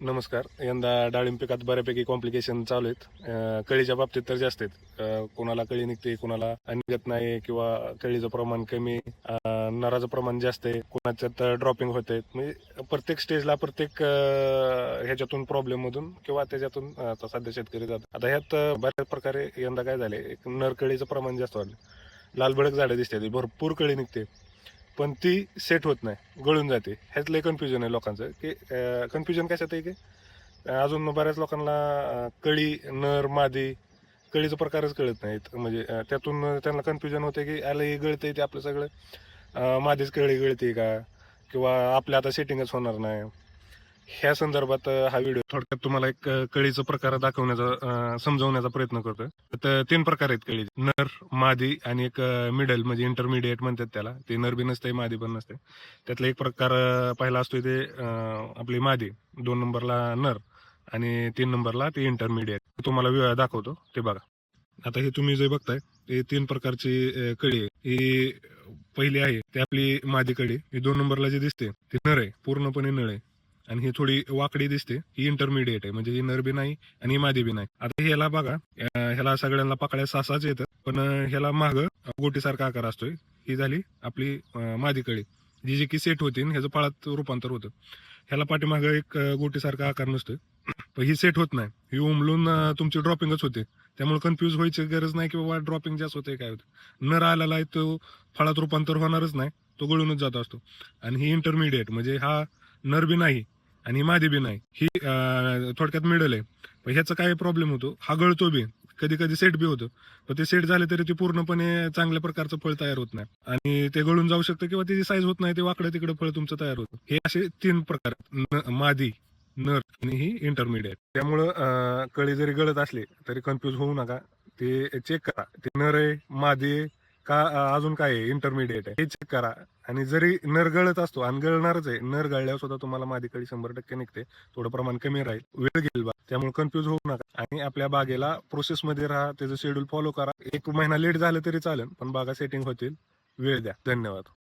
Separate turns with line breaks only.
नमस्कार. यंदा डाळिंब पिकात बऱ्यापैकी कॉम्प्लिकेशन चालू आहेत. कळीच्या बाबतीत तर जास्त आहेत. कोणाला कळी निघते, कोणाला निघत नाही किंवा कळीचं प्रमाण कमी, नराचं प्रमाण जास्त आहे, कोणाच्यात ड्रॉपिंग होते. म्हणजे प्रत्येक स्टेजला प्रत्येक ह्याच्यातून प्रॉब्लेममधून किंवा त्याच्यातून आता सध्या शेतकरी जातात. आता ह्यात बऱ्याच प्रकारे यंदा काय झाले, एक नर कळीचं प्रमाण जास्त वाढलं. लाल भडक झाडं दिसते, भरपूर कळी निघते, पण ती सेट होत नाही, गळून जाते. ह्यात लय कन्फ्युजन आहे लोकांचं की कन्फ्युजन कशात आहे की अजून बऱ्याच लोकांना कळी नर मादी कळीचा प्रकारच कळत नाहीत. म्हणजे त्यातून त्यांना कन्फ्युजन होते की आलं हे गळतंय ते आपलं सगळं मादीच कळी गळते का, किंवा आपल्या आता सेटिंगच होणार नाही. ह्या संदर्भात हा व्हिडिओ थोडक्यात तुम्हाला एक कळीचा प्रकार दाखवण्याचा समजवण्याचा प्रयत्न करतोय. तर 3 प्रकार आहेत कळी: नर, मादी आणि एक मिडल म्हणजे इंटरमिडिएट म्हणतात त्याला. ते नर बी नसते, मादी पण नसते. त्यातला एक प्रकार पहिला असतो ते आपली मादी, 2 नंबरला नर आणि 3 नंबरला ते इंटरमिडिएट. तुम्हाला दाखवतो ते बघा. आता हे तुम्ही जे बघताय ते 3 प्रकारची कळी आहे. ही पहिली आहे ती आपली मादी कळी. ही 2 नंबरला जी दिसते ती नर आहे, पूर्णपणे नळ आहे. आणि ही थोडी वाकडी दिसते, ही इंटरमिडिएट आहे, म्हणजे ही नर बी नाही आणि ही मादी बी नाही. आता ह्याला बघा, ह्याला सगळ्यांना पकड्या सासाच येतं, पण ह्याला माग गोटीसारखा आकार असतोय. ही झाली आपली मादी कळी, जी की सेट होती, ह्याचं फळात रूपांतर होतं. ह्याला पाठीमाग एक गोटीसारखा आकार नसतोय, पण ही सेट होत नाही. ही उमलून तुमची ड्रॉपिंगच होते. त्यामुळे कन्फ्यूज व्हायची गरज नाही की बाबा ड्रॉपिंग जास्त होते काय होतं. नर आलेला आहे तो फळात रूपांतर होणारच नाही, तो गळूनच जात असतो. आणि ही इंटरमिडिएट म्हणजे हा नर बी नाही आणि मादी बी नाही, ही थोडक्यात मिडल आहे. पण ह्याचा काय प्रॉब्लेम होतो, हा गळतो बी, कधी कधी सेट बी होतं. पण ते सेट झाले तरी ते पूर्णपणे चांगल्या प्रकारचं फळ तयार होत नाही आणि ते गळून जाऊ शकतं किंवा त्याची साईज होत नाही, ते वाकडं तिकडं फळ तुमचं तयार होतं. हे असे 3 प्रकार: मादी, नर आणि ही इंटरमिडिएट. त्यामुळं कळी जरी गळत असली तरी कन्फ्यूज होऊ नका. ते चेक करा, ते नर आहे, मादी आहे का अजून काय आहे, इंटरमिडिएट आहे, हे चेक करा. आणि जरी नर गळत असतो, आणि गळणारच आहे, नर गळल्यावर सुद्धा तुम्हाला मादी कळी 100% निघते. थोडं प्रमाण कमी राहील, वेळ घेईल बा. त्यामुळे कन्फ्यूज होऊ नका आणि आपल्या बागेला प्रोसेसमध्ये राहा, त्याचं शेड्यूल फॉलो करा. 1 महिना लेट झालं तरी चालेल, पण बागा सेटिंग होतील. वेळ द्या. धन्यवाद.